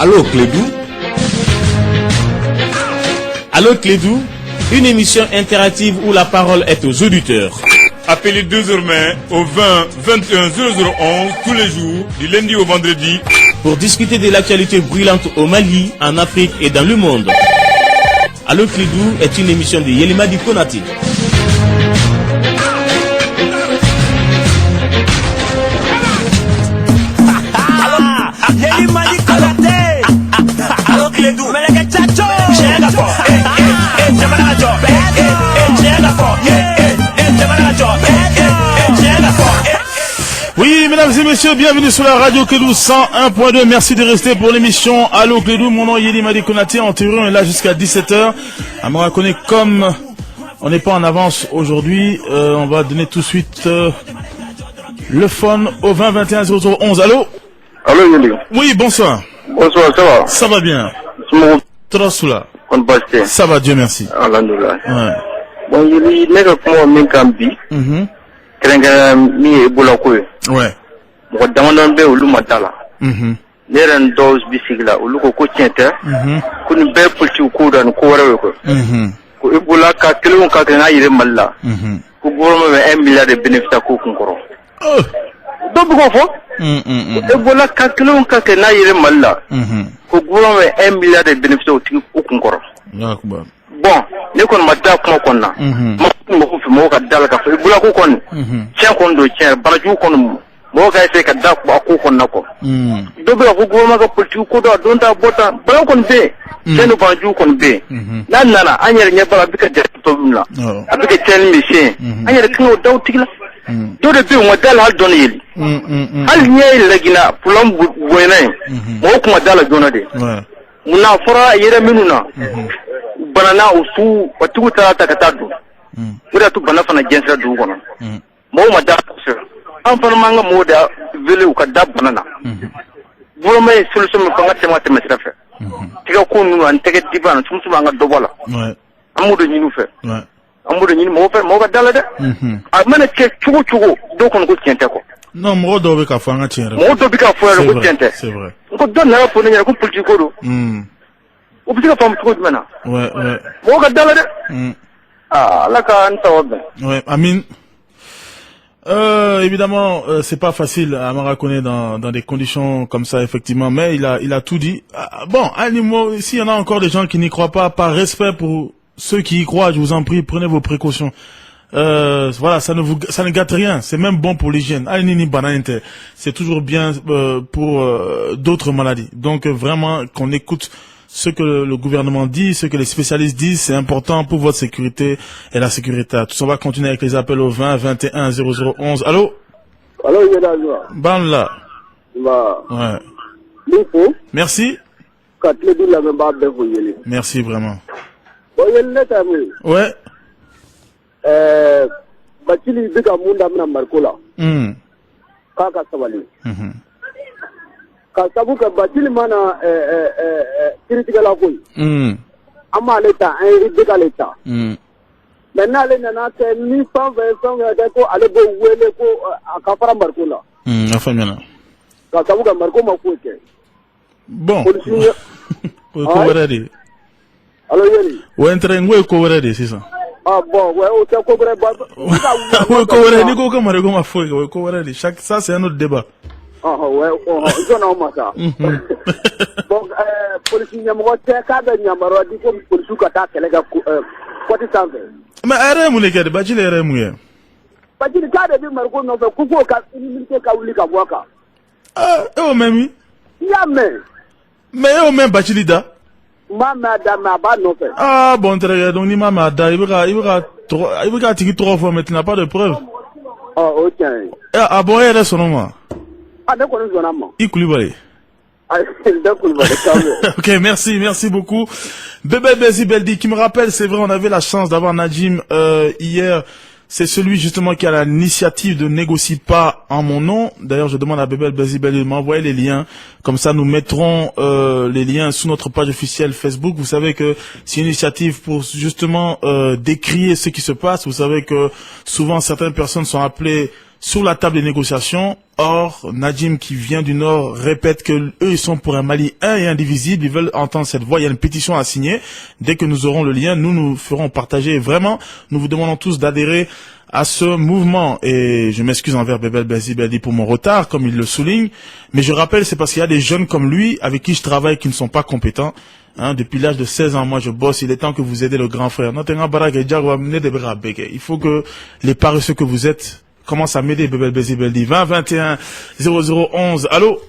Allô Clédou. Allô Clédou, une émission interactive où la parole est aux auditeurs. Appelez désormais au 20 21 0011 tous les jours, du lundi au vendredi, pour discuter de l'actualité brûlante au Mali, en Afrique et dans le monde. Allô Clédou est une émission de Yelimadi Konati. Allô Clédou, oui, mesdames et messieurs, bienvenue sur la radio Clédou 101.2. Merci de rester pour l'émission Allô Clédou. Mon nom est Yelimadi Konati. En théorie, on est là jusqu'à 17h. À me reconnaître comme on n'est pas en avance aujourd'hui, on va donner tout de suite le phone au 20 21 0011. Allô? Allô Yeli. Oui, bonsoir. Bonsoir, ça va? Ça va bien. Trosoula. Ça va, Dieu merci. Alhamdulillah. Ouais. Bon, Yeli, nega kuma min kambi. Kerenga mi ebola ko. Ouais. Mo damandon be olu matala. Neren dos bisigla olu ko tiente. Kun be pulti ko dan ko wara ko. Ko ebola ka kilo ka na yire malla. Ko goro me 1 milliard de bénéfice ko kun koro. Do bu ko fo? Ebola ka kilo ka na yire malla. Ko goro me 1 milliard de bénéfice o ti ko kun koro. Yakba. Bon, ne kon madda kuma konna. Mo ko fi mo ka dal ka fa ebola ko kon. Tiens kon do tiens baraju kon mo ga se ka da ko konna ko. Do be ko goro ma ka politique ko do don ta bota ba kon be. Senu baraju kon be. Nan nana anyere nya bala bika de to bimla. Abika tel mission. Anyere kino daw tigla. Do de be mo dal hal don yeli. Hal nyey lagina pulam boyna. Mo ko ma dal jona de. Muna fara yere minuna. Banana usu watu tata katadu. Muda tu bana fana jensra du kono. Mo ma da ko an fana manga mo da vele u ka da banana. Bolo mai solution me fanga tema tema srafe. Tiga ko nu an tege dibana tum tum anga dobola. Ouais. Amudo nyinu fe. Ouais. Amudo nyinu mo fe mo ga dala de. A mana ke chugo chugo do kono ko tiente ko. Non, mo do be ka fanga tiere. Mo do be ka fo ko tiente. C'est vrai. Ko don na ko ne ko politique ko do. O bi ka fam ko mana. Ouais, ouais. Mo ga dala de. Ah, là quand ça va bien. Ouais, Amine. Évidemment, c'est pas facile à me reconnaître dans des conditions comme ça, effectivement, mais il a tout dit. Bon, s'il y en a encore des gens qui n'y croient pas, par respect pour ceux qui y croient, je vous en prie, prenez vos précautions. Voilà, ça ne gâte rien, c'est même bon pour l'hygiène. C'est toujours bien pour d'autres maladies. Donc vraiment qu'on écoute ce que le gouvernement dit, ce que les spécialistes disent, c'est important pour votre sécurité et la sécurité à tous. On va continuer avec les appels au 20 21 0011. Allô? Allô, Yedazwa. Ban là. Bah. Ouais. L'info. Merci. Merci vraiment. Ouais. Bachili bika munda mna markola. Kaka sabali. Kasabu ka batili mana critical la koy ama leta bika leta maintenant le nana te 1120 ko ale go wele ko akafara markola afamena kasabu ka marko makoke bon ko warade allo yeli o entre ngwe ko warade c'est ça ah bon ouais o te ko bre ba ko warade ni ko kamare ko mafo ko warade chaque ça c'est un autre débat. Ouais, ils ont un matin. Donc, police n'y a pas de nyamaro, dit comme police qui attaque les gars, quoi tu t'en veux? Mais arrête mon gars, bâti les remouillés. Bâti le cas de Marco, non, coucou, car une minute Kaouli Kawaka. Ah, oh, même. Yamé. Mais oh, même bâti l'ida. Madame, ma non fait. Ah, bon, très bien, donc ni mamada, il va tirer 3 fois, mais tu n'as pas de preuve. Oh, ok. Ah, bon, il reste son nom. Ikoulibaly. Ok, merci beaucoup. Bébé Bezibeldi qui me rappelle, c'est vrai, on avait la chance d'avoir Najim hier. C'est celui justement qui a l'initiative de Négocie pas en mon nom. D'ailleurs, je demande à Bébé Bezibeldi de m'envoyer les liens. Comme ça, nous mettrons les liens sous notre page officielle Facebook. Vous savez que c'est une initiative pour justement décrier ce qui se passe. Vous savez que souvent certaines personnes sont appelées sur la table des négociations. Or, Nadim, qui vient du Nord, répète que eux, ils sont pour un Mali un et indivisible. Ils veulent entendre cette voix. Il y a une pétition à signer. Dès que nous aurons le lien, nous ferons partager. Et vraiment, nous vous demandons tous d'adhérer à ce mouvement. Et je m'excuse envers Bebel Beldi pour mon retard, comme il le souligne. Mais je rappelle, c'est parce qu'il y a des jeunes comme lui, avec qui je travaille, qui ne sont pas compétents. Hein, depuis l'âge de 16 ans, moi je bosse. Il est temps que vous aidez le grand frère. Il faut que les paresseux que vous êtes commencent à m'aider. Bebel Beldi 20 21 0011. Allô?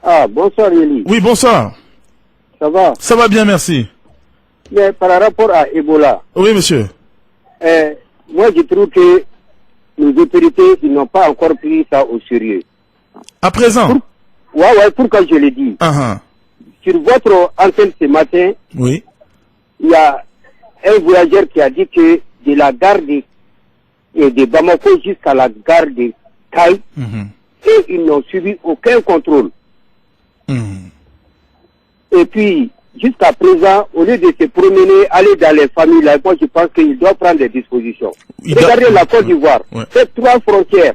Ah, bonsoir Yeli. Oui, bonsoir. Ça va? Ça va bien, merci. Mais par rapport à Ebola, Oui, monsieur. moi je trouve que nos autorités ils n'ont pas encore pris ça au sérieux. À présent? Ouais, pourquoi je le dis? Sur votre antenne ce matin, Oui. il y a un voyageur qui a dit que de la gare de Bamako jusqu'à la gare de Kaï, et ils n'ont subi aucun contrôle. Et puis, jusqu'à présent, au lieu de se promener, aller dans les familles, là, moi je pense qu'il doit prendre des dispositions. Regardez la Côte d'Ivoire, c'est 3 frontières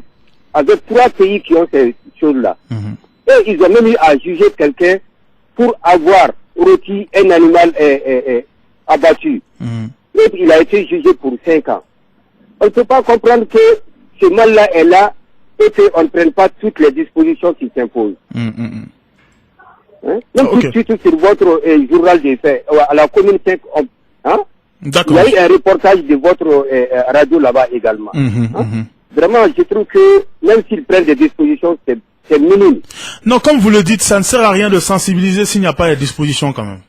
avec 3 pays qui ont ces choses-là. Et ils ont même eu à juger quelqu'un pour avoir rôti un animal abattu. Et il a été jugé pour 5 ans. On ne peut pas comprendre que ce mal-là est là et qu'on ne prenne pas toutes les dispositions qui s'imposent. Même tout de suite sur votre journal des faits, à la commune 5, il y a eu un reportage de votre radio là-bas également. Vraiment, je trouve que même s'ils prennent des dispositions, c'est minime. Non, comme vous le dites, ça ne sert à rien de sensibiliser s'il n'y a pas de dispositions quand même.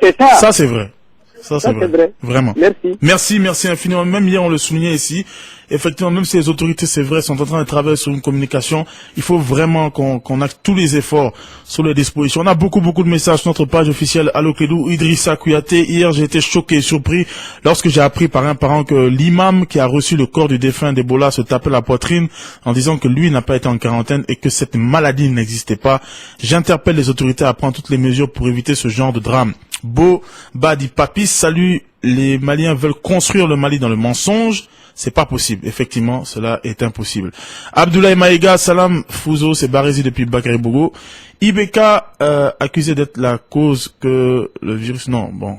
C'est ça. Ça, c'est vrai. Ça, c'est vrai. Vraiment. Merci. Merci infiniment. Même hier, on le soulignait ici. Effectivement, même si les autorités, c'est vrai, sont en train de travailler sur une communication, il faut vraiment qu'on acte tous les efforts sur les dispositions. On a beaucoup de messages sur notre page officielle Allo Clédou, Idrissa Kouyaté. Hier, j'ai été choqué et surpris lorsque j'ai appris par un parent que l'imam qui a reçu le corps du défunt d'Ebola se tapait la poitrine en disant que lui n'a pas été en quarantaine et que cette maladie n'existait pas. J'interpelle les autorités à prendre toutes les mesures pour éviter ce genre de drame. Beau Badi Papis, salut. Les Maliens veulent construire le Mali dans le mensonge. C'est pas possible. Effectivement, cela est impossible. Abdoulaye Maïga, salam. Fouzo, c'est Barézi depuis Bakary Bogo. Ibeka, accusé d'être la cause que le virus, non, bon.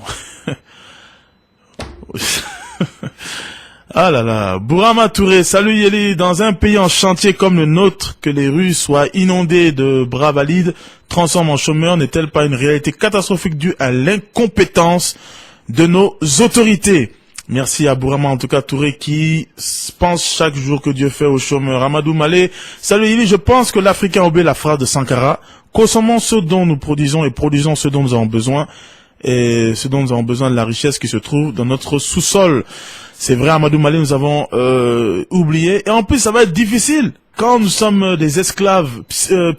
Ah là là. Bourama Touré, salut Yeli. Dans un pays en chantier comme le nôtre, que les rues soient inondées de bras valides, transforment en chômeurs, n'est-elle pas une réalité catastrophique due à l'incompétence de nos autorités? Merci à Bourama, en tout cas Touré, qui pense chaque jour que Dieu fait aux chômeurs. Amadou Malé, salut Yeli, je pense que l'Africain a oublié la phrase de Sankara. Consommons ce dont nous produisons et produisons ce dont nous avons besoin. Et ce dont nous avons besoin de la richesse qui se trouve dans notre sous-sol. C'est vrai, Amadou Malé, nous avons oublié. Et en plus, ça va être difficile quand nous sommes des esclaves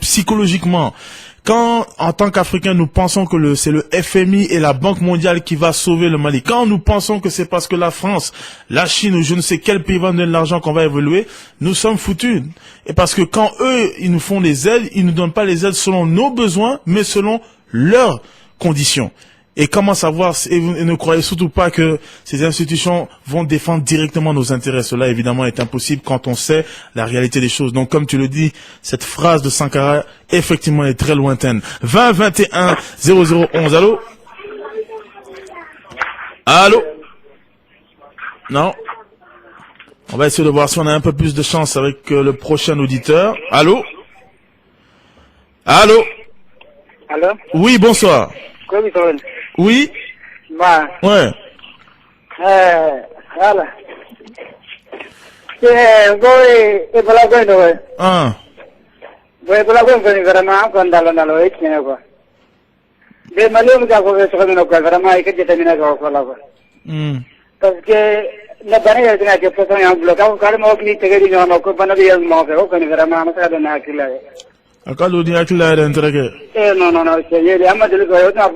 psychologiquement. Quand, en tant qu'Africains, nous pensons que c'est le FMI et la Banque mondiale qui va sauver le Mali, quand nous pensons que c'est parce que la France, la Chine ou je ne sais quel pays va nous donner l'argent qu'on va évoluer, nous sommes foutus. Et parce que quand eux, ils nous font les aides, ils nous donnent pas les aides selon nos besoins, mais selon leurs conditions. Et comment savoir, et ne croyez surtout pas que ces institutions vont défendre directement nos intérêts. Cela, évidemment, est impossible quand on sait la réalité des choses. Donc, comme tu le dis, cette phrase de Sankara, effectivement, est très lointaine. 20 21 0011. Allô? Allô? Non? On va essayer de voir si on a un peu plus de chance avec le prochain auditeur. Allô? Allô? Allô? Oui, bonsoir. Oui? Ouais. Voilà. Ah. Parce que la banane est que personne en bloc, quand on clique tegedi no ko bana bi yel mo ko ni vraiment ma sa na akila. Akalo ni akila ere entrege. Non, c'est yeli amadou ko na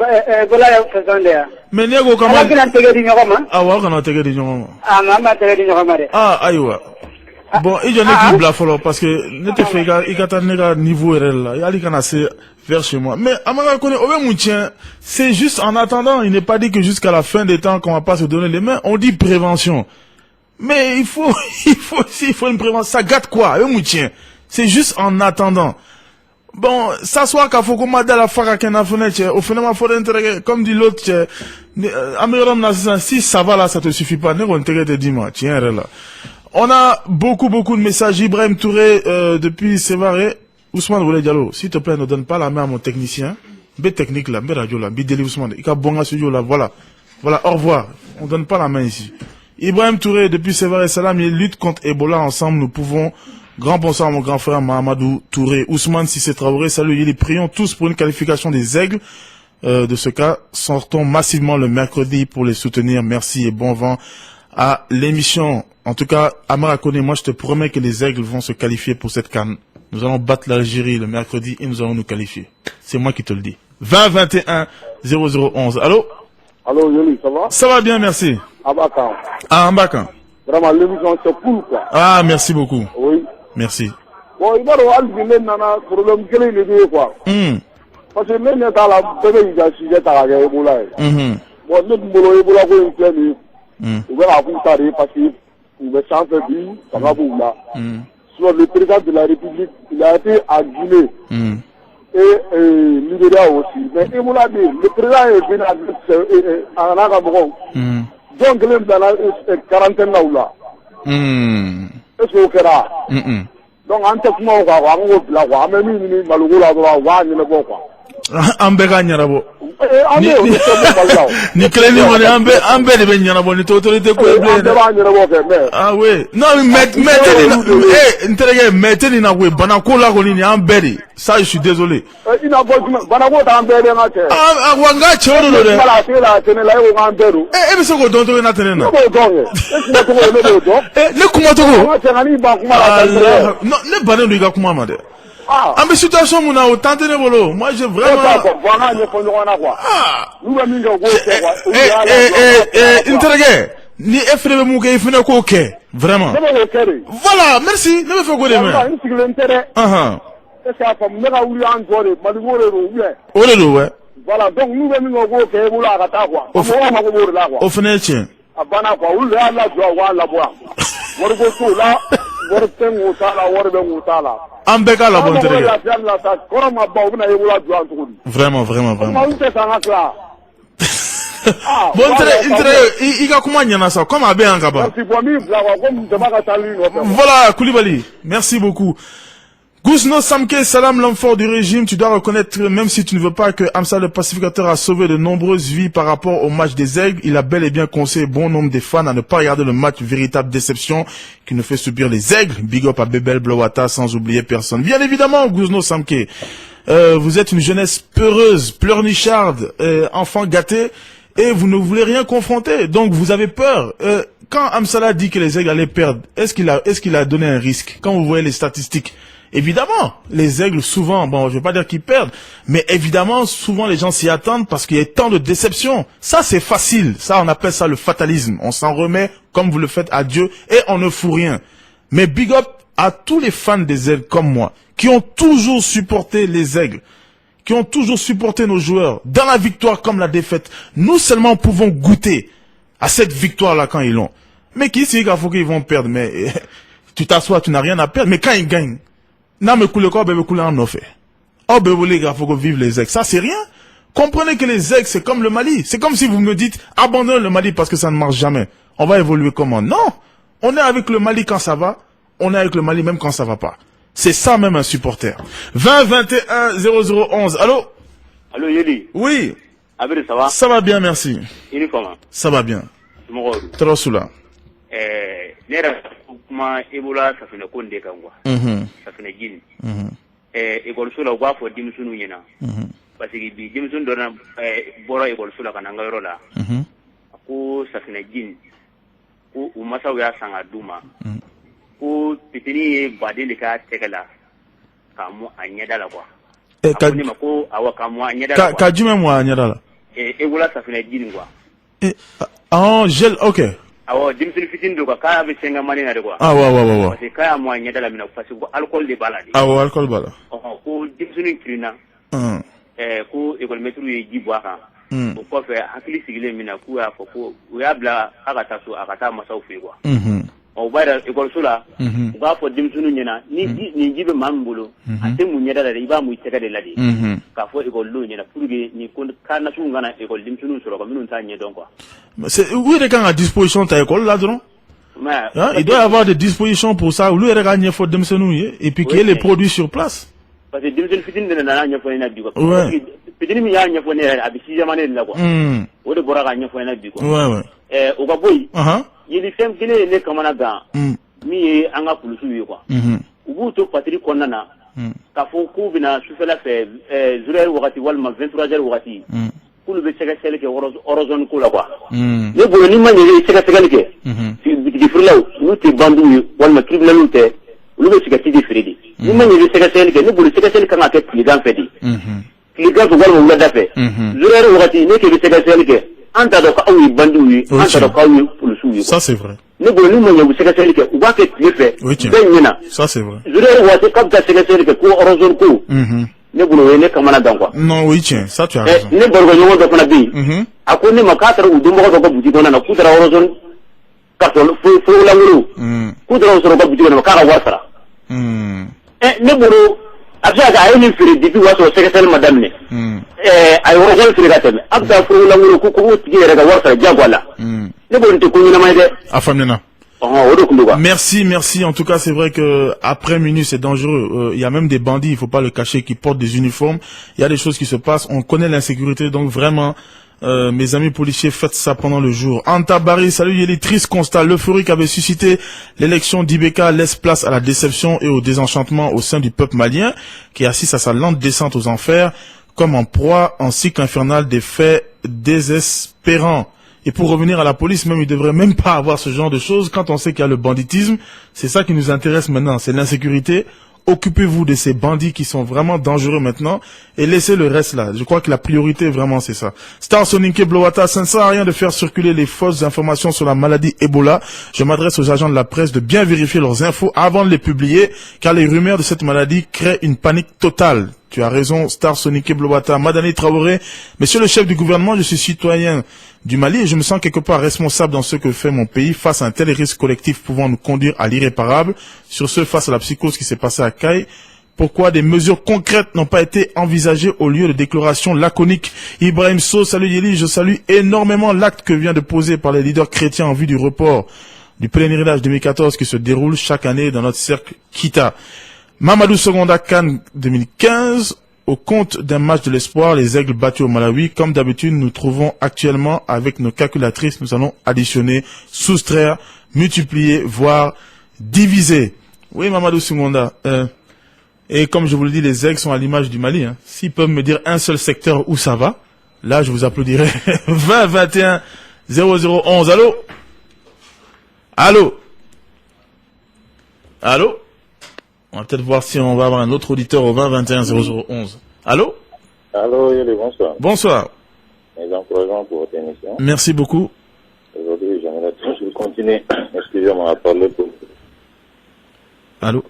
bola ya personne dia. Mais nego kama. Ala kila tegedi no ko ma. Ah wa kana tegedi no. Ah mama tegedi no ko ma de. Ah aywa. Bon, il y en a qui bla follow parce que ne te fait ga ikata nega niveau ere là. Yali kana se vers chez moi. Mais amanga connaît au même tien, c'est juste en attendant, il n'est pas dit que jusqu'à la fin des temps qu'on va pas se donner les mains, on dit prévention. Mais il faut une prévention. Ça gâte quoi? C'est juste en attendant. Bon, s'asseoir qu'à faut qu'on la fac à la fenêtre, au finalement, faut intérêt, comme dit l'autre, si ça va là, ça te suffit pas, ne intérêt de dis-moi, tiens, là. On a beaucoup de messages. Ibrahim Touré, depuis Sévaré. Ousmane Roulé Diallo, s'il te plaît, ne donne pas la main à mon technicien. B technique là, B radio là, B délai Ousmane. Il a bon à studio là, voilà. Voilà, au revoir. On donne pas la main ici. Ibrahim Touré, depuis Sévaré Salam, il lutte contre Ebola ensemble, nous pouvons. Grand bonsoir à mon grand frère Mahamadou Touré. Ousmane Sissé Traoré, salut, il est prions tous pour une qualification des aigles. De ce cas, sortons massivement le mercredi pour les soutenir. Merci et bon vent à l'émission. En tout cas, Amara Kone, moi je te promets que les aigles vont se qualifier pour cette CAN. Nous allons battre l'Algérie le mercredi et nous allons nous qualifier. C'est moi qui te le dis. 20-21 0011. Allô? Allô, Yoli, ça va? Ça va bien, merci. Abakan. Ah, Abakan. Vraiment, l'émission c'est cool, quoi. Ah, merci beaucoup. Oui. Merci. Bon, il va y avoir un problème que les deux, quoi. Parce que même dans la bébé, il y a un sujet à la Ebola. Bon, notre boulot Ebola, vous avez on va raconter parce que vous avez changé de vie, ça va vous là. Sur le président de la République, il a été à Guinée et Libéria aussi. Mais Ebola, le président est venu à Nagabron. Donc, il est dans la quarantaine là. Est-ce que vous faites là? Donc, en tout cas, on va même si Malou là, on va quoi. Ambega nyarabo ni kleni woni ambe de nyarabo ni autorité ko ah oui non mais interege meteni na we bana ko la ko ni ambedi ça je suis désolé ina bo bana ko ta ambedi ngate ah wanga choro do de la tela tene la ko amberu be so ko don to na tene na ne kuma to ko ne bana do ga kuma ma de ah mais situation mon a autant de bolo moi j'ai vraiment interroger ni efrebe mu ke ifine ko ke vraiment voilà merci ne me fait goder ouais voilà donc nous venons ko ke bolo akata quoi au final tiens abana quoi ou la joie la bois worgo so la worten ngutala worbe ngutala ambeka la bonne terre vraiment bon il a comment y en a ça comme abe en kaba voilà Koulibaly merci beaucoup. Gousno Samke, salam l'homme fort du régime, tu dois reconnaître, même si tu ne veux pas, que Amsa le pacificateur a sauvé de nombreuses vies par rapport au match des aigles. Il a bel et bien conseillé bon nombre des fans à ne pas regarder le match, véritable déception qui nous fait subir les aigles. Big up à Bebel Blowata, sans oublier personne. Bien évidemment, Gousno Samke, vous êtes une jeunesse peureuse, pleurnicharde, enfant gâté, et vous ne voulez rien confronter. Donc vous avez peur. Quand Amsala dit que les aigles allaient perdre, est-ce qu'il a donné un risque? Quand vous voyez les statistiques, évidemment, les aigles, souvent, bon, je vais pas dire qu'ils perdent, mais évidemment, souvent les gens s'y attendent parce qu'il y a tant de déceptions. Ça, c'est facile. Ça, on appelle ça le fatalisme. On s'en remet comme vous le faites à Dieu et on ne fout rien. Mais big up à tous les fans des aigles comme moi, qui ont toujours supporté les aigles, qui ont toujours supporté nos joueurs, dans la victoire comme la défaite. Nous seulement pouvons goûter à cette victoire-là quand ils l'ont. Mais qui sait qu'il faut qu'ils vont perdre, mais tu t'assois, tu n'as rien à perdre, mais quand ils gagnent, n'a me coule quoi, bébé coule en offre. Oh, bébé, les gars, faut que vive les aigles. Ça, c'est rien. Comprenez que les aigles, c'est comme le Mali. C'est comme si vous me dites, abandonne le Mali parce que ça ne marche jamais. On va évoluer comment? Non. On est avec le Mali quand ça va. On est avec le Mali même quand ça va pas. C'est ça même un supporter. 20-21-0011. Allô? Allô, Yeli? Oui. Abel, ça va? Ça va bien, merci. Comment? Ça va bien. Trop sous là. Kuma Ebola ça fait ko ndeka ngwa ça fait jini école sula gwa fo dimsunu nyina parce que bi dimsun dona boro école sula kana ngayro la ko ça fait jini ko umasa ya sanga duma ko pitini badeli ka tekela kamu anyada la kwa ka ni mako awa kamu anyada la ka jume mo anyada la Ebola ça fait jini ngwa gel OK. awo dimsul fitin do ka be senga mani na de quoi wa parce que kaya mo nyada la mina parce que alcool de balade alcool bala ko dimsul krina ko école métro yi jibwa kan ko ko fe hakili sigile mina ku ya fo ko ya bla akata so akata masaw fe quoi o bayra école sula ba fo dimsunu nyina ni jibe mambulo ate munyada da iba mu itega de ladi ka fo école lu nyina pour que ni kon kana sungana école dimsunu sura ko minun tanye donc quoi c'est où est quand à disposition ta école là dedans il doit y avoir des dispositions pour ça. Lui, il y a faut et puis qu'il y ait les produits sur place. Parce que dimsen fitin de na nya fo na bi ko. Fitin mi ya nya fo ne abi si jamane la ko. O de bora ga nya fo na bi ko. O ka boy. Yeli fem kile ne kamana ga. Mi anga pulusu yi ko. Ubu to patri konna na. Ka fo ku bina sufela fe zurer wakati wal ma 23h wakati. Kulu be sega sele ke orozon kula kwa ne bolo ni manye sega sega ke di frelaw nu te bandu wal ma tribunal te lu be sega ti di fredi ni manye sega sele ke ne bolo sega sele kan ake pligan fedi pligan to wal ma da fe zurer wakati ne ke be sega sele ke anta do ka awi bandu yi anta do ka awi pulusu yi ça c'est vrai ne bolo ni manye sega sele ke u ba ke ti fe ben nyina ça c'est vrai zurer wakati kabta sega sele ke ko orozon ko ne bolo ne kamana dan quoi non oui tiens ça tu as raison ne borgo nyongo do fana bi akone makatara udumbo ko ko buti dona na kudara orozon karton fu la nguru kudara orozon ko buti dona ka wasara ne bolo abja ga ayini firi dibi waso secrétaire madame ne ay orozon firi ga teme abda fu la nguru ko ko tigi rega wasara jagwala ne bolo te kunyina mai de afamnena. Merci, merci. En tout cas, c'est vrai que après minuit, c'est dangereux. Il y a même des bandits, il faut pas le cacher, qui portent des uniformes. Il y a des choses qui se passent. On connaît l'insécurité, donc vraiment, mes amis policiers, faites ça pendant le jour. Anta Barry, salut, il y a les tristes constats. L'euphorie qu'avait suscité l'élection d'Ibeka laisse place à la déception et au désenchantement au sein du peuple malien, qui assiste à sa lente descente aux enfers, comme en proie en cycle infernal des faits désespérants. Et pour revenir à la police, même, il devrait même pas avoir ce genre de choses. Quand on sait qu'il y a le banditisme, c'est ça qui nous intéresse maintenant, c'est l'insécurité. Occupez-vous de ces bandits qui sont vraiment dangereux maintenant et laissez le reste là. Je crois que la priorité vraiment c'est ça. Star Soninke Blowata, ça ne sert à rien de faire circuler les fausses informations sur la maladie Ebola. Je m'adresse aux agents de la presse de bien vérifier leurs infos avant de les publier, car les rumeurs de cette maladie créent une panique totale. Tu as raison, Star Soninke Blowata. Madani Traoré, monsieur le chef du gouvernement, je suis citoyen du Mali et je me sens quelque part responsable dans ce que fait mon pays face à un tel risque collectif pouvant nous conduire à l'irréparable. Sur ce, face à la psychose qui s'est passée à Caille, pourquoi des mesures concrètes n'ont pas été envisagées au lieu de déclarations laconiques? Ibrahim So, salut Yeli, je salue énormément l'acte que vient de poser par les leaders chrétiens en vue du report du pèlerinage 2014 qui se déroule chaque année dans notre cercle Kita. Mamadou Seconda Khan 2015, au compte d'un match de l'espoir, les Aigles battus au Malawi. Comme d'habitude, nous trouvons actuellement avec nos calculatrices, nous allons additionner, soustraire, multiplier, voire diviser. Oui, Mamadou Seconda. Et comme je vous le dis, les Aigles sont à l'image du Mali. Hein. S'ils peuvent me dire un seul secteur où ça va, là, je vous applaudirai. 20 21 0011. Allô? Allô? Allô? On va peut-être voir si on va avoir un autre auditeur au 20 21 0011. Allô? Allô, Yeli, bonsoir. Bonsoir. Mes encouragements pour votre émission. Merci beaucoup. Aujourd'hui, j'aimerais toujours continuer. Excusez-moi à parler pour... Allô?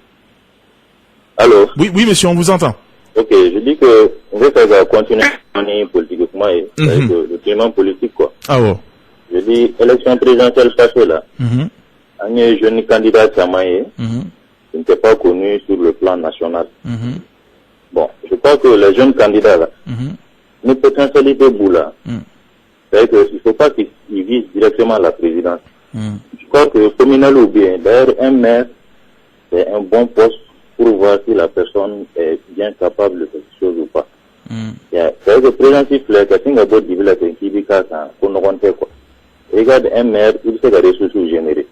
Allô? Oui, oui, monsieur, on vous entend. Ok, je dis que on va continuer politiquement et avec le climat politique, quoi. Ah ouais. Je dis, élection présidentielle passée, là. Un jeune candidat Samaye, qui n'était pas connu sur le plan national. Bon, je crois que les jeunes candidats, là, une potentialité bout là, c'est-à-dire qu'il ne faut pas qu'ils visent directement la présidence. Je crois que communal ou bien, d'ailleurs, un maire, c'est un bon poste pour voir si la personne est bien capable de quelque chose ou pas. C'est-à-dire que le président siffle, quand il y a d'autres villes qui disent qu'on a quoi. Regarde un maire, il sait des ressources générées.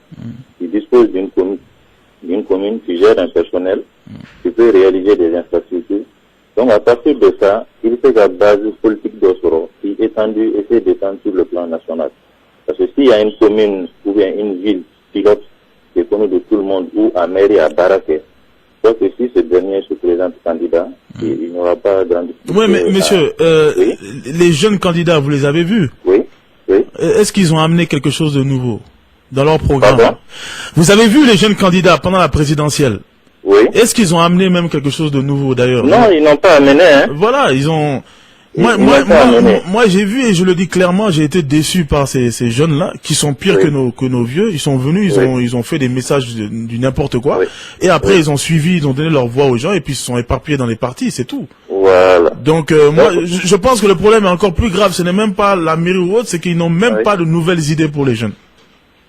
Il dispose d'une commune qui gère un personnel, qui peut réaliser des infrastructures. Donc à partir de ça, il fait la base politique d'Osoro qui est étendue et s'est d'étendre sur le plan national. Parce que s'il y a une commune ou bien une ville pilote qui est connue de tout le monde ou à mairie à Baraké, je crois que si ce dernier se présente candidat, il n'y aura pas grande difficulté. Oui, mais monsieur, oui? Les jeunes candidats, vous les avez vus? Oui, oui. Est-ce qu'ils ont amené quelque chose de nouveau dans leur programme? Pardon? Vous avez vu les jeunes candidats pendant la présidentielle? Oui. Est-ce qu'ils ont amené même quelque chose de nouveau d'ailleurs? Non, ils n'ont pas amené. Hein. Voilà, ils ont Moi, j'ai vu et je le dis clairement, j'ai été déçu par ces jeunes-là qui sont pires que nos vieux. Ils sont venus, ils ont fait des messages du n'importe quoi. Et après, ils ont suivi, ils ont donné leur voix aux gens et puis ils se sont éparpillés dans les partis, c'est tout. Voilà. Donc, moi, je pense que le problème est encore plus grave. Ce n'est même pas la mairie ou autre, c'est qu'ils n'ont même pas de nouvelles idées pour les jeunes.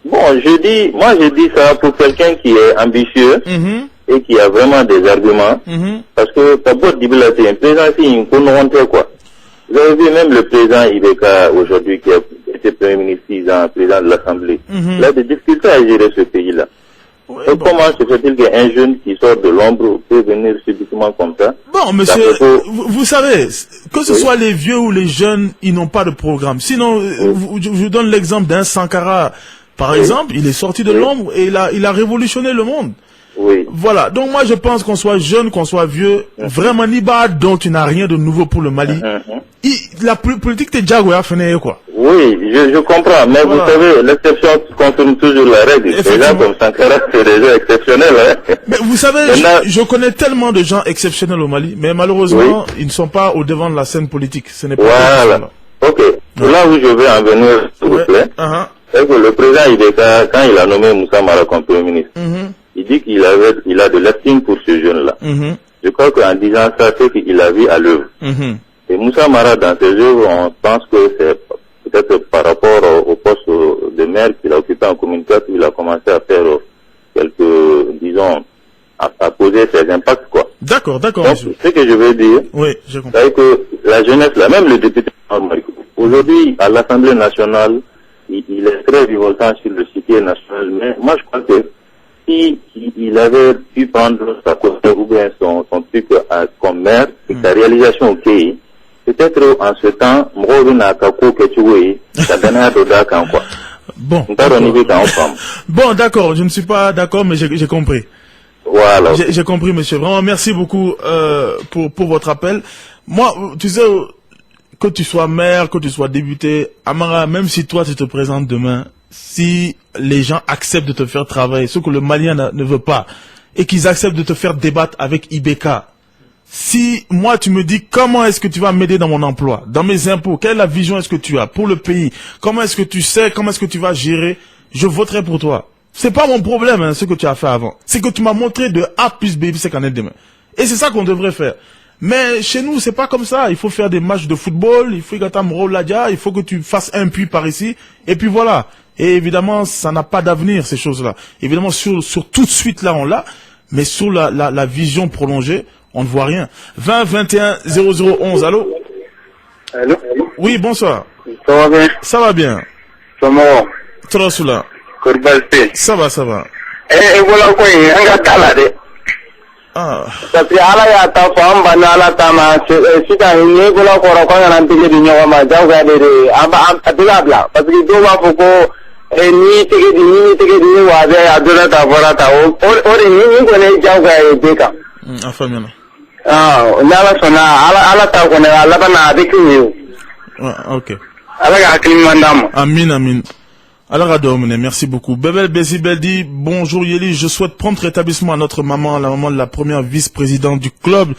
Bon, je dis ça pour quelqu'un qui est ambitieux et qui a vraiment des arguments. Parce que, d'abord, c'est un président, c'est une connerie, quoi. Vous avez vu même le président Ibeka aujourd'hui qui a été Premier ministre 6 ans, président de l'Assemblée. Il a des difficultés à gérer ce pays-là. Et comment se fait-il qu'un jeune qui sort de l'ombre peut venir subitement comme ça? Bon, monsieur, vous savez, que ce soit les vieux ou les jeunes, ils n'ont pas de programme. Sinon, je vous donne l'exemple d'un Sankara, par exemple, il est sorti de l'ombre et il a révolutionné le monde. Voilà, donc moi je pense qu'on soit jeune, qu'on soit vieux, vraiment Niba, dont tu n'as rien de nouveau pour le Mali. La politique t'es déjà quoi. Oui, je comprends, mais vous savez, l'exception confirme toujours la règle. Les gens comme Sankara, c'est des gens exceptionnels. Hein. Mais vous savez, je connais tellement de gens exceptionnels au Mali, mais malheureusement, ils ne sont pas au devant de la scène politique. Ce n'est pas voilà. Ok, là où je veux en venir, s'il vous plaît, c'est que le président Ibeka, quand il a nommé Moussa Mara comme Premier ministre, il dit qu'il a de l'estime pour ce jeune-là. Je crois qu'en disant ça, c'est qu'il a vu à l'œuvre. Et Moussa Mara, dans ses œuvres, on pense que c'est peut-être par rapport au poste de maire qu'il a occupé en commune 4, où il a commencé à faire quelques, disons, à poser ses impacts, quoi. D'accord. Donc, ce que je veux dire, c'est que la jeunesse, là, même le député, aujourd'hui, à l'Assemblée nationale, il est très révoltant sur le cité national, mais moi, je crois que si il avait pu prendre sa côté ou bien son truc comme maire, et sa réalisation au pays, peut-être en ce temps, Bon, d'accord, je ne suis pas d'accord, mais j'ai compris. Voilà. J'ai compris, monsieur. Vraiment, merci beaucoup pour votre appel. Moi, tu sais, que tu sois maire, que tu sois député, Amara, même si toi tu te présentes demain, si les gens acceptent de te faire travailler, ce que le Malien ne veut pas, et qu'ils acceptent de te faire débattre avec Ibeka, si moi tu me dis comment est-ce que tu vas m'aider dans mon emploi, dans mes impôts, quelle est la vision est-ce que tu as pour le pays, comment est-ce que tu sais, comment est-ce que tu vas gérer, je voterai pour toi. C'est pas mon problème, hein, ce que tu as fait avant. C'est que tu m'as montré de A plus B, c'est qu'en est demain. Et c'est ça qu'on devrait faire. Mais chez nous, c'est pas comme ça. Il faut faire des matchs de football, il faut il faut que tu fasses un puits par ici, et puis voilà. Et évidemment, ça n'a pas d'avenir, ces choses-là. Évidemment, sur tout de suite, là, on l'a, mais sur la vision prolongée, on ne voit rien. 20 21 0011, allô? Allô? Oui, bonsoir. Ça va bien? Ça va bien. Comment? Trosoula. Ça va. Voilà quoi, on a talade. Parce que ala ya ta fam banala tama sita ni gola ko ro ko nan tigi di nyawa ma jaw ga de abla parce que do wa foko ni tigi di wa be adula ta bora ta o ni ko ne jaw ga de ka afamina nala sona ala ta ko ne ala bana de ki OK ala ga hakim mandam amin Alors, merci beaucoup. Bebel Bézibel dit, bonjour Yeli, je souhaite prompt rétablissement à notre maman, la maman de la première vice-présidente du club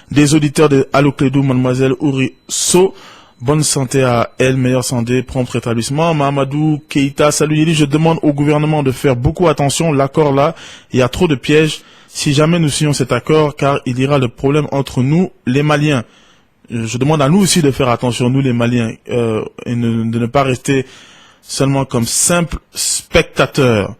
des auditeurs de Allo Clédou, mademoiselle Ouri So. Bonne santé à elle, meilleure santé, prompt rétablissement. Mahamadou Keita, salut Yeli, je demande au gouvernement de faire beaucoup attention, l'accord là, il y a trop de pièges. Si jamais nous signons cet accord, car il y aura le problème entre nous, les Maliens. Je demande à nous aussi de faire attention, nous les Maliens, et de ne pas rester seulement comme simple spectateur.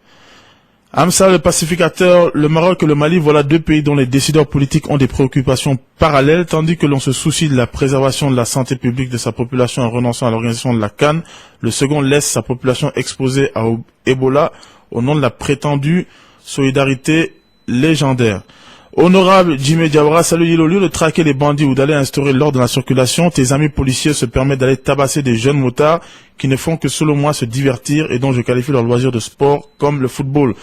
Amsa, le pacificateur, le Maroc et le Mali, voilà deux pays dont les décideurs politiques ont des préoccupations parallèles, tandis que l'on se soucie de la préservation de la santé publique de sa population en renonçant à l'organisation de la CAN. Le second laisse sa population exposée à Ebola au nom de la prétendue solidarité légendaire. Honorable Jimé Diawara, salut Yelo, au lieu de traquer les bandits ou d'aller instaurer l'ordre dans la circulation, tes amis policiers se permettent d'aller tabasser des jeunes motards qui ne font que selon moi se divertir et dont je qualifie leur loisir de sport comme le football.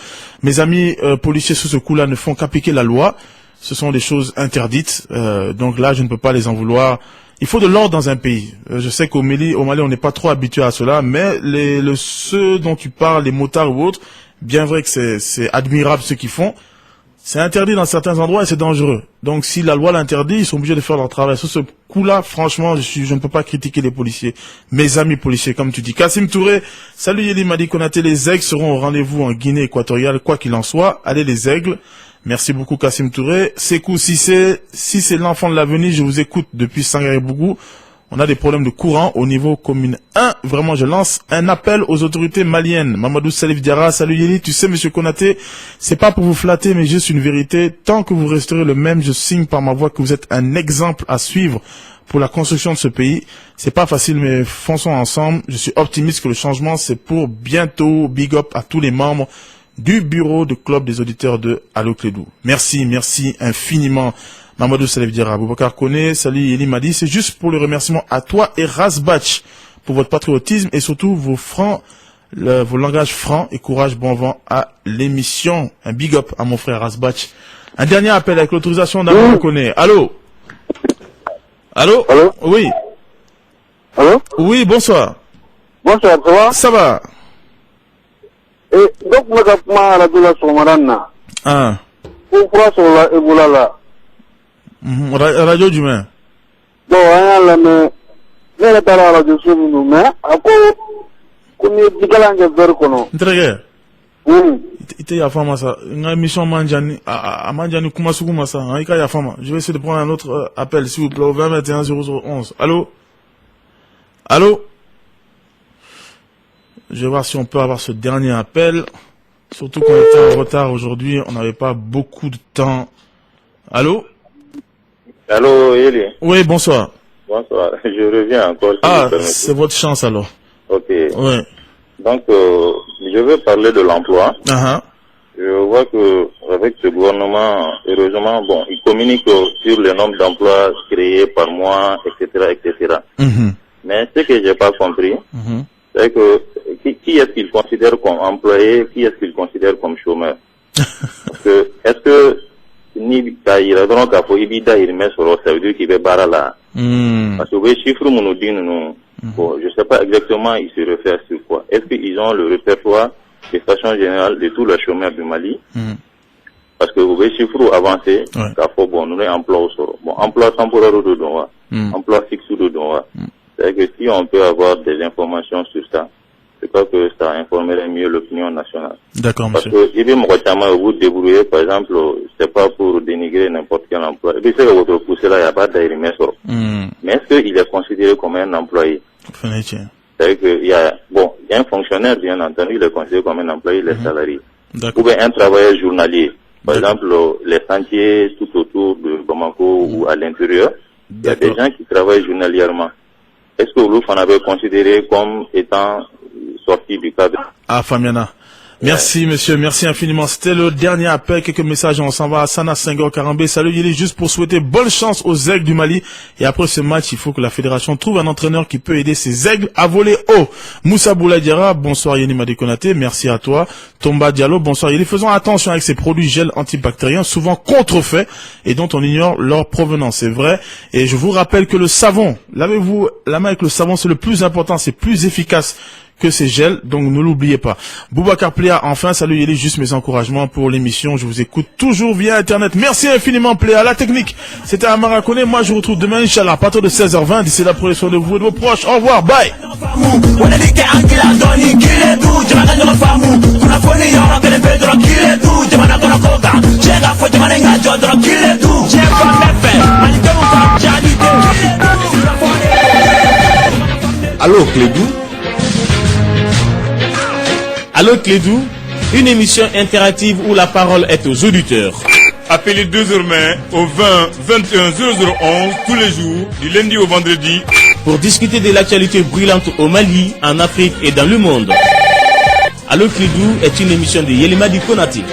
Mes amis policiers sous ce coup-là ne font qu'appliquer la loi. Ce sont des choses interdites, donc là je ne peux pas les en vouloir. Il faut de l'ordre dans un pays. Je sais qu'au Mali on n'est pas trop habitué à cela, mais ceux dont tu parles, les motards ou autres, bien vrai que c'est admirable ce qu'ils font. C'est interdit dans certains endroits et c'est dangereux. Donc si la loi l'interdit, ils sont obligés de faire leur travail. Sur ce coup-là, franchement, je ne peux pas critiquer les policiers. Mes amis policiers, comme tu dis. Kassim Touré, salut Yeli Madi Konaté, les aigles seront au rendez-vous en Guinée équatoriale, quoi qu'il en soit. Allez les aigles. Merci beaucoup Kassim Touré. Sekou Sissé, si c'est l'enfant de l'avenir, je vous écoute depuis Sangaré-Bougou. On a des problèmes de courant au niveau commune 1. Vraiment, je lance un appel aux autorités maliennes. Mamadou Salif Diarra, salut Yeli. Tu sais, monsieur Konaté, c'est pas pour vous flatter, mais juste une vérité. Tant que vous resterez le même, je signe par ma voix que vous êtes un exemple à suivre pour la construction de ce pays. C'est pas facile, mais fonçons ensemble. Je suis optimiste que le changement, c'est pour bientôt. Big up à tous les membres du bureau de club des auditeurs de Allo Clédou. Merci infiniment. Mamadou Salif Diarra, Aboubacar Koné, salut Yeli Madi, c'est juste pour le remerciement à toi et Razbach pour votre patriotisme et surtout vos langages francs et courage, bon vent à l'émission. Un big up à mon frère Razbach. Un dernier appel avec l'autorisation d'Aboubacar Koné. Allô? Allô? Allô? Oui. Allô? Oui, bonsoir. Bonsoir, ça va? Ça va. Et donc, moi, je à la douleur sur Marana. Ah. Pourquoi sur la Ebola là? Radio du main. Bon, mais ne pas la radio sur nous, mais après, comme il dit qu'elle a un verre qu'on a. Très bien. Ite ya fama ça. Une émission manjani, à manjani kumasuku masa. Aïka ya fama. Je vais essayer de prendre un autre appel, s'il vous plaît, au 20 21 0011. Allô? Allô? Je vais voir si on peut avoir ce dernier appel. Surtout qu'on était en retard aujourd'hui, on n'avait pas beaucoup de temps. Allô? Allô, Yeli. Oui, bonsoir. Bonsoir, je reviens encore. Ah, c'est votre chance alors. Ok. Oui. Donc, je veux parler de l'emploi. Je vois que avec ce gouvernement, heureusement, bon, il communique sur le nombre d'emplois créés par mois, etc., etc. Mais ce que j'ai pas compris, c'est que qui est-ce qu'il considère comme employé, qui est-ce qu'il considère comme chômeur? Parce que est-ce que ni Kaira donc à faut ibida il met sur ça veut dire qu'il va barra là. Parce que les chiffres nous disent nous. Bon, je sais pas exactement ils se réfèrent sur quoi. Est-ce qu'ils ont le répertoire de façon générale de tous les chômeurs du Mali? Parce que les chiffres avancés, qu'à faut bon nous emploi au sort. Bon, emploi temporaire de droit, emploi fixe de droit. C'est que si on peut avoir des informations sur ça, je crois que ça informerait mieux l'opinion nationale. D'accord, monsieur. Parce que si vous débrouillez, par exemple, c'est pas pour dénigrer n'importe quel emploi. Et puis c'est que votre poussé là, il n'y a pas d'airimètre. Mais est-ce qu'il est considéré comme un employé? C'est-à-dire qu'il y a, bon, il y a un fonctionnaire, bien entendu, il est considéré comme un employé, les salariés. Ou bien un travailleur journalier. Par exemple, les sentiers tout autour de Bamako ou à l'intérieur, il y a des gens qui travaillent journalièrement. Est-ce que vous en avez considéré comme étant sorti du cadre? Ah, Famiana. Merci, monsieur. Merci infiniment. C'était le dernier appel. Quelques messages. On s'en va à Sana Senghor Karambé. Salut, Yeli. Juste pour souhaiter bonne chance aux aigles du Mali. Et après ce match, il faut que la fédération trouve un entraîneur qui peut aider ses aigles à voler haut. Moussa Bouladiara. Bonsoir, Yeli Madi Konaté. Merci à toi. Tomba Diallo. Bonsoir, Yeli. Faisons attention avec ces produits gel antibactériens, souvent contrefaits et dont on ignore leur provenance. C'est vrai. Et je vous rappelle que le savon, lavez-vous la main avec le savon, c'est le plus important, c'est plus efficace que ces gels, donc ne l'oubliez pas. Boubacar Pléa, enfin, salut Yeli, juste mes encouragements pour l'émission, je vous écoute toujours via Internet. Merci infiniment Pléa, la technique, c'était Amara Koné, moi je vous retrouve demain, Inch'Allah, à partir de 16h20, d'ici là, prenez soin de vous et de vos proches, au revoir, bye. Allô Clédou. Allô Clédou, une émission interactive où la parole est aux auditeurs. Appelez désormais au 20 21 0011 tous les jours, du lundi au vendredi, pour discuter de l'actualité brûlante au Mali, en Afrique et dans le monde. Allô Clédou est une émission de Yeli Madi Konaté.